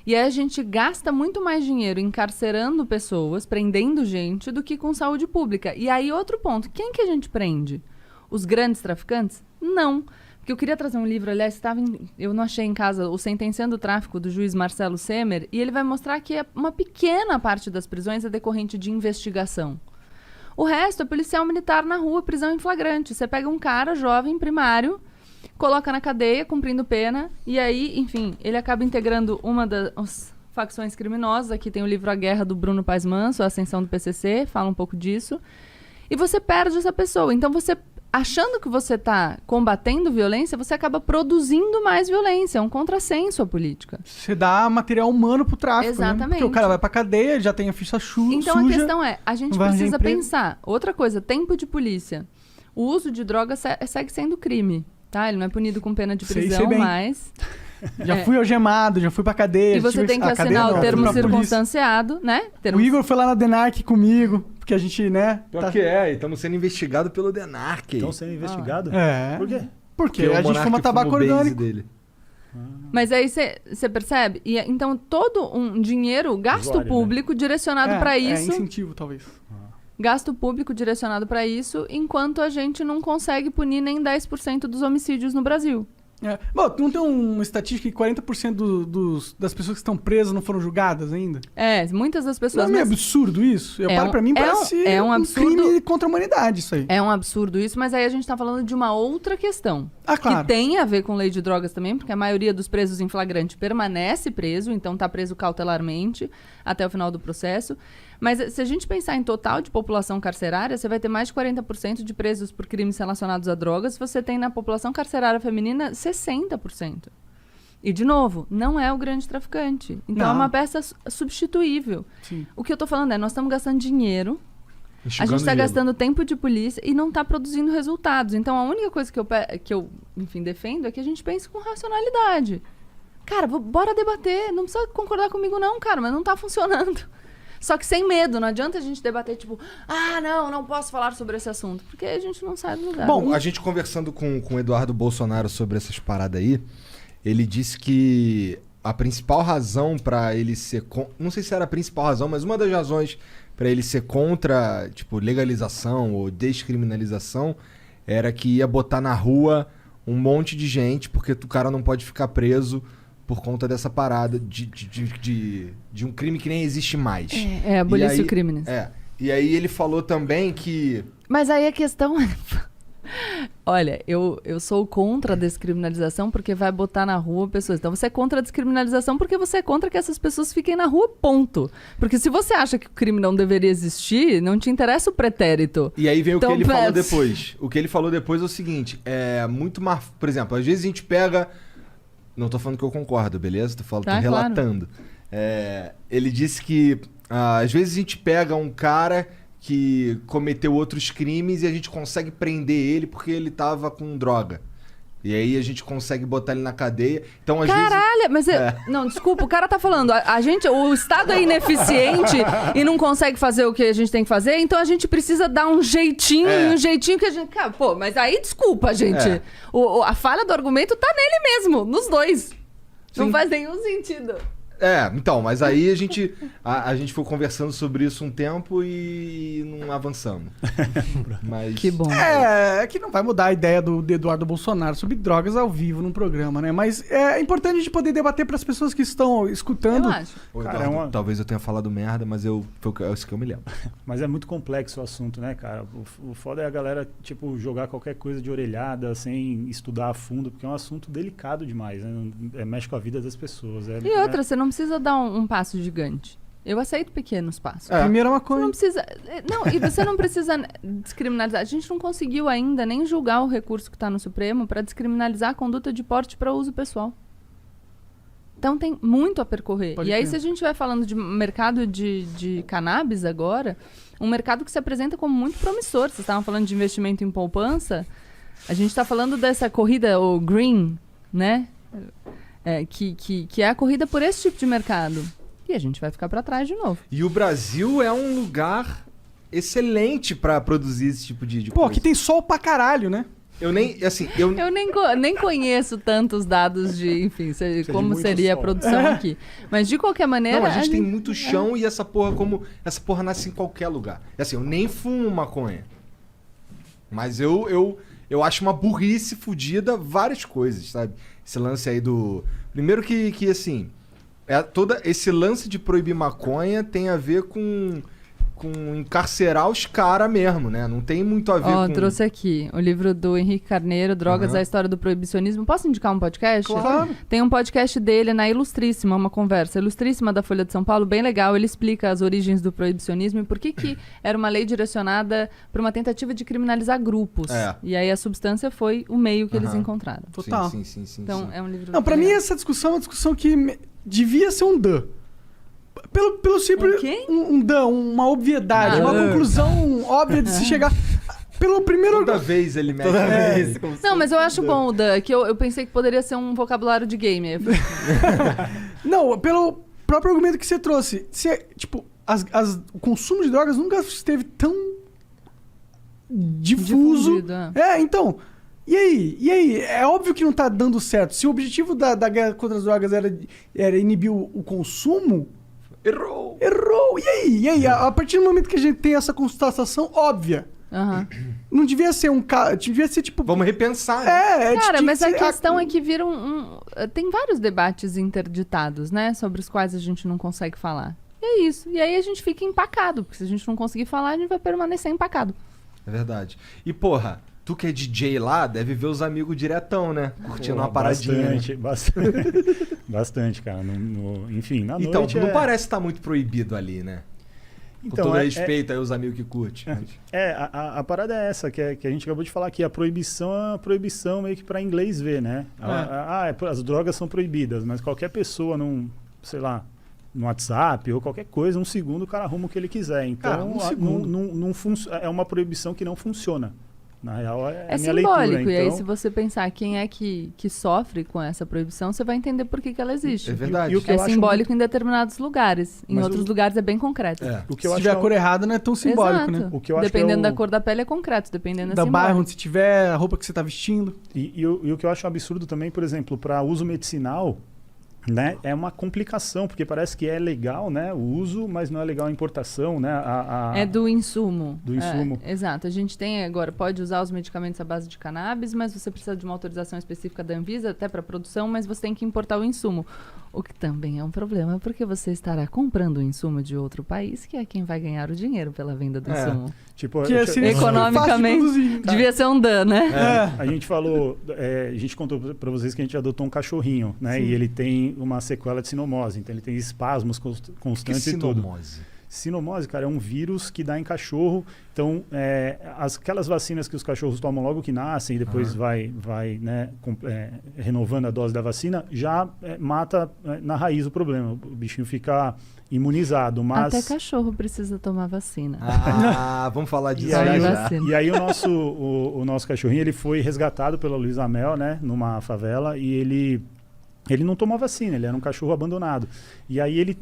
E aí a gente gasta muito mais dinheiro encarcerando pessoas, prendendo gente, do que com saúde pública. E aí outro ponto, quem que a gente prende? Os grandes traficantes? Não. Porque eu queria trazer um livro, aliás, eu não achei em casa, o Sentenciando o Tráfico, do juiz Marcelo Semer, e ele vai mostrar que uma pequena parte das prisões é decorrente de investigação. O resto é policial militar na rua, prisão em flagrante. Você pega um cara jovem, primário, coloca na cadeia, cumprindo pena, e aí, enfim, ele acaba integrando uma das facções criminosas. Aqui tem o livro A Guerra, do Bruno Paes Manso, A Ascensão do PCC, fala um pouco disso. E você perde essa pessoa. Então, você, achando que você está combatendo violência, você acaba produzindo mais violência. É um contrassenso à política. Você dá material humano pro tráfico, exatamente. Né? Porque o cara vai pra cadeia, já tem a ficha então, suja. A questão é, a gente precisa pensar. Outra coisa, tempo de polícia. O uso de drogas segue sendo crime. Tá? Ele não é punido com pena de prisão, mas... Já fui algemado, já fui pra cadeia. E você tem que assinar o termo circunstanciado, né? O Igor foi lá na DENARC comigo, porque a gente, né... Pior que é, estamos sendo investigados pelo DENARC. Estão sendo investigados? É. Por quê? Porque a gente fuma tabaco orgânico. Dele. Mas aí você percebe? E, então, todo um dinheiro, gasto público, direcionado para isso... É, incentivo, talvez. Gasto público direcionado para isso, enquanto a gente não consegue punir nem 10% dos homicídios no Brasil. Bom, não tem uma estatística que 40% das pessoas que estão presas não foram julgadas ainda? Muitas das pessoas... Não é meio absurdo isso? Pra mim parece um absurdo, crime contra a humanidade isso aí. É um absurdo isso, mas aí a gente tá falando de uma outra questão. Claro. Que tem a ver com lei de drogas também, porque a maioria dos presos em flagrante permanece preso, então tá preso cautelarmente até o final do processo. Mas se a gente pensar em total de população carcerária, você vai ter mais de 40% de presos por crimes relacionados a drogas. Você tem na população carcerária feminina 60%. E, de novo, não é o grande traficante. Então, é uma peça substituível. Sim. O que eu tô falando é, nós estamos gastando dinheiro, Enxugando a gente está gelo. gastando tempo de polícia e não está produzindo resultados. Então, a única coisa que eu enfim, defendo é que a gente pense com racionalidade. Cara, bora debater. Não precisa concordar comigo não, cara, mas não tá funcionando. Só que sem medo, não adianta a gente debater, tipo, não posso falar sobre esse assunto, porque a gente não sai do lugar. Bom, a gente conversando com o Eduardo Bolsonaro sobre essas paradas aí, ele disse que a principal razão pra ele ser... Não sei se era a principal razão, mas uma das razões pra ele ser contra, tipo, legalização ou descriminalização era que ia botar na rua um monte de gente, porque o cara não pode ficar preso por conta dessa parada de um crime que nem existe mais. Abolicio crimes. E aí ele falou também que... Mas aí a questão é... Olha, eu sou contra a descriminalização porque vai botar na rua pessoas. Então você é contra a descriminalização porque você é contra que essas pessoas fiquem na rua, ponto. Porque se você acha que o crime não deveria existir, não te interessa o pretérito. E aí vem o que ele falou depois. O que ele falou depois é o seguinte, muito mais... Por exemplo, às vezes a gente pega... Não tô falando que eu concordo, beleza? Tô relatando. Claro. Ele disse que às vezes a gente pega um cara que cometeu outros crimes e a gente consegue prender ele porque ele tava com droga. E aí a gente consegue botar ele na cadeia. Então, às Caralho, vezes... mas... Não, desculpa, o cara tá falando, o Estado é ineficiente e não consegue fazer o que a gente tem que fazer, então a gente precisa dar um jeitinho, um jeitinho que a gente... Cara, mas aí, desculpa, gente. A falha do argumento tá nele mesmo, nos dois. Sim. Não faz nenhum sentido. Então, mas aí a gente foi conversando sobre isso um tempo e não avançamos. Mas... Que bom. Que não vai mudar a ideia do Eduardo Bolsonaro sobre drogas ao vivo num programa, né? Mas é importante a gente poder debater para as pessoas que estão escutando. Eu acho. Eduardo, talvez eu tenha falado merda, mas é isso que eu me lembro. Mas é muito complexo o assunto, né, cara? O foda é a galera, tipo, jogar qualquer coisa de orelhada sem estudar a fundo, porque é um assunto delicado demais, né? Mexe com a vida das pessoas. E outra, você não precisa dar um passo gigante. Eu aceito pequenos passos. Primeiro é uma coisa. Você não precisa... e você não precisa descriminalizar. A gente não conseguiu ainda nem julgar o recurso que está no Supremo para descriminalizar a conduta de porte para uso pessoal. Então tem muito a percorrer. Pode e aí, crer. se a gente estiver falando de mercado de cannabis agora, um mercado que se apresenta como muito promissor. Vocês estavam falando de investimento em poupança. A gente está falando dessa corrida, o green, né? Que é a corrida por esse tipo de mercado. E a gente vai ficar para trás de novo. E o Brasil é um lugar excelente para produzir esse tipo de Pô, coisa. aqui tem sol pra caralho, né? Eu nem, assim, Eu nem conheço tantos dados de, enfim, como muito seria sol. a produção aqui. Mas, de qualquer maneira... não, a gente tem muito chão e essa porra nasce em qualquer lugar. Assim, eu nem fumo maconha. Mas eu acho uma burrice fodida várias coisas, sabe? Esse lance aí do... Primeiro que assim, todo esse lance de proibir maconha tem a ver com encarcerar os caras mesmo, né? Não tem muito a ver com... trouxe aqui o livro do Henrique Carneiro, Drogas, a História do Proibicionismo. Posso indicar um podcast? Claro. Tem um podcast dele na Ilustríssima, uma conversa Ilustríssima da Folha de São Paulo, bem legal. Ele explica as origens do proibicionismo e por que era uma lei direcionada para uma tentativa de criminalizar grupos. É. E aí a substância foi o meio que eles encontraram. Total. Sim. Então, é um livro... Não, pra mim legal. essa discussão é uma discussão que devia ser um dã. Pelo simples... Um quê? Um dã, uma obviedade, uma conclusão óbvia de se chegar... Pelo primeiro... Toda vez ele mete. Não, mas eu acho bom, Dan, que eu pensei que poderia ser um vocabulário de game. Não, pelo próprio argumento que você trouxe. Tipo, o consumo de drogas nunca esteve tão difuso. Difundido, é. Então... E aí? É óbvio que não tá dando certo. Se o objetivo da guerra contra as drogas era inibir o consumo... Errou! E aí? A partir do momento que a gente tem essa constatação óbvia, Aham. não devia ser devia ser tipo... Vamos repensar, né? Cara, tinha mas que a ser questão é que vira tem vários debates interditados, né? Sobre os quais a gente não consegue falar. E é isso. E aí a gente fica empacado. Porque se a gente não conseguir falar, a gente vai permanecer empacado. É verdade. E, porra, tu que é DJ lá, deve ver os amigos diretão, né? Curtindo uma paradinha. Bastante, cara. Enfim, na Então, noite não parece estar muito proibido ali, né? Então, Com todo respeito aí os amigos que curtem. A parada é essa, que a gente acabou de falar aqui. A proibição é uma proibição meio que para inglês ver, né? As drogas são proibidas, mas qualquer pessoa sei lá, no WhatsApp ou qualquer coisa, um segundo o cara arruma o que ele quiser. Então, Cara, um segundo. é uma proibição que não funciona. Na real, É minha simbólico. leitura. E aí, Então, se você pensar quem é que sofre com essa proibição, você vai entender por que ela existe. É verdade. E o que eu É acho simbólico em determinados lugares. Em Mas outros lugares é bem concreto. o que eu Se acho tiver que a cor errada, não é tão simbólico, Exato. né? O que eu acho que é Dependendo o- da cor da pele é concreto, dependendo Da é bairro simbólico. onde você tiver, a roupa que você tá vestindo. E o que eu acho um absurdo também, por exemplo, para uso medicinal, né, é uma complicação, porque parece que é legal, né, o uso, mas não é legal a importação, né? É do insumo. Do insumo. Exato. A gente tem agora, pode usar os medicamentos à base de cannabis, mas você precisa de uma autorização específica da Anvisa, até para produção, mas você tem que importar o insumo. O que também é um problema, porque você estará comprando o insumo de outro país, que é quem vai ganhar o dinheiro pela venda do insumo. Tipo, Que assim, Economicamente, fácil de produzir. devia ser um dano, né? a gente falou, a gente contou para vocês que a gente adotou um cachorrinho, né? E ele tem uma sequela de sinomose, então ele tem espasmos constantes e tudo. sinomose? Sinomose, cara, é um vírus que dá em cachorro. Então, aquelas vacinas que os cachorros tomam logo que nascem e depois vai né, renovando a dose da vacina, já mata na raiz o problema. O bichinho fica imunizado, mas... Até cachorro precisa tomar vacina. Vamos falar disso E aí, Vai já. vacina. e aí o nosso cachorrinho ele foi resgatado pela Luísa Mel, né, numa favela, e ele não tomou vacina, ele era um cachorro abandonado. E aí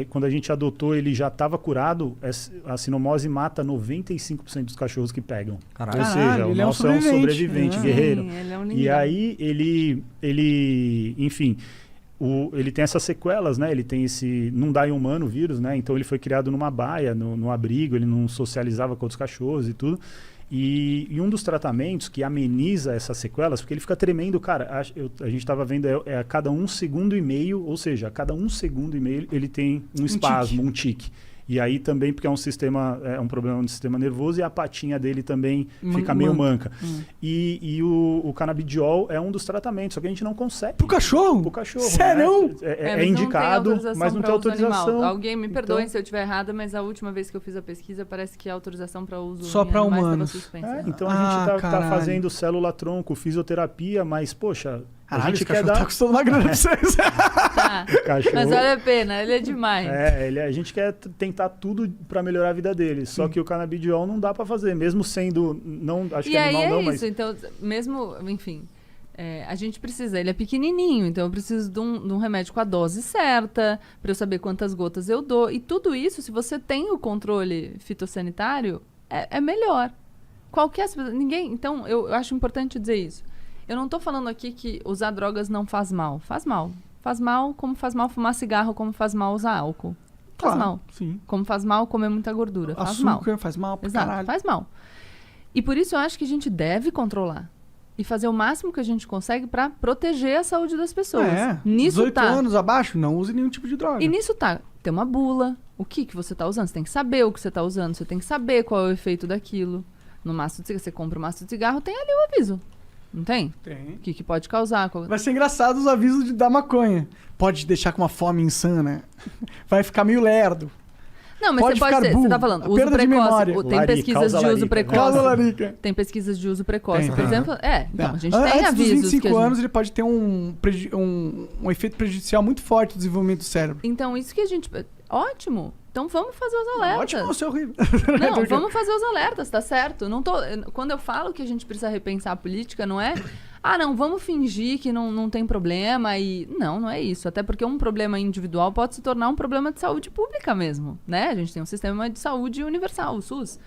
quando a gente adotou, ele já estava curado. A sinomose mata 95% dos cachorros que pegam. Caralho. Ou seja, o ele é um nosso é um sobrevivente, sobrevivente, guerreiro. Sim, ele é um E lindão. aí ele enfim, ele tem essas sequelas, né? Ele tem esse não dá em humano o vírus, né? Então ele foi criado numa baia, no abrigo, ele não socializava com outros cachorros e tudo. E um dos tratamentos que ameniza essas sequelas, porque ele fica tremendo, cara, a gente estava vendo, a cada 1,5 segundo, ou seja, a cada 1,5 segundo ele tem um espasmo, um tique. E aí também, porque é um problema no sistema nervoso, e a patinha dele também fica meio manca. E o canabidiol é um dos tratamentos, só que a gente não consegue. Pro cachorro? Pro cachorro. Sério? Né? Mas É não tem indicado, autorização mas não tem pra uso animal. autorização. Alguém me perdoe Então- se eu estiver errada, mas a última vez que eu fiz a pesquisa, parece que a autorização para uso Só em pra animais humanos. estava suspensa. Então a gente tá caralho. fazendo célula-tronco, fisioterapia, mas, poxa, a Caralho, gente esse quer cachorro tá dar... custando uma grana pra vocês. Tá. Cachorro. Mas vale a pena, ele é demais. A gente quer tentar tudo para melhorar a vida dele. Só que o canabidiol não dá para fazer, mesmo sendo não, acho E que aí animal é não, isso, mas então, mesmo, enfim, a gente precisa, ele é pequenininho, então eu preciso de um remédio com a dose certa, para eu saber quantas gotas eu dou. E tudo isso, se você tem o controle fitossanitário, é melhor. Ninguém. Então, eu acho importante dizer isso. Eu não tô falando aqui que usar drogas não faz mal. Faz mal. Faz mal como faz mal fumar cigarro, como faz mal usar álcool. Faz Claro, mal. sim. Como faz mal comer muita gordura. Faz mal. Açúcar faz mal pra Exato, caralho. faz mal. E por isso eu acho que a gente deve controlar. E fazer o máximo que a gente consegue pra proteger a saúde das pessoas. Nisso 18 anos abaixo, não use nenhum tipo de droga. E nisso tem uma bula. O que você tá usando? Você tem que saber o que você tá usando. Você tem que saber qual é o efeito daquilo. No maço de cigarro, você compra um maço de cigarro, tem ali o aviso. Não tem? Tem. O que pode causar. Vai ser engraçado os avisos da maconha. Pode te deixar com uma fome insana. Vai ficar meio lerdo. Não, mas Pode você pode ficar ser. burro. Você tá falando, uso Perda de memória. precoce. Tem Larica, pesquisas causa de uso larica, né? precoce. Causa larica. Tem pesquisas de uso precoce. Tem. Por exemplo, então, a gente tem Antes dos avisos 25 que a gente... anos, ele pode ter um efeito prejudicial muito forte no desenvolvimento do cérebro. Então, isso que a gente... Ótimo. Então, vamos fazer os alertas. Ótimo, isso é horrível. Não, vamos fazer os alertas, tá certo? Quando eu falo que a gente precisa repensar a política, não é... não, vamos fingir que não tem problema e... Não é isso. Até porque um problema individual pode se tornar um problema de saúde pública mesmo, né? A gente tem um sistema de saúde universal, o SUS.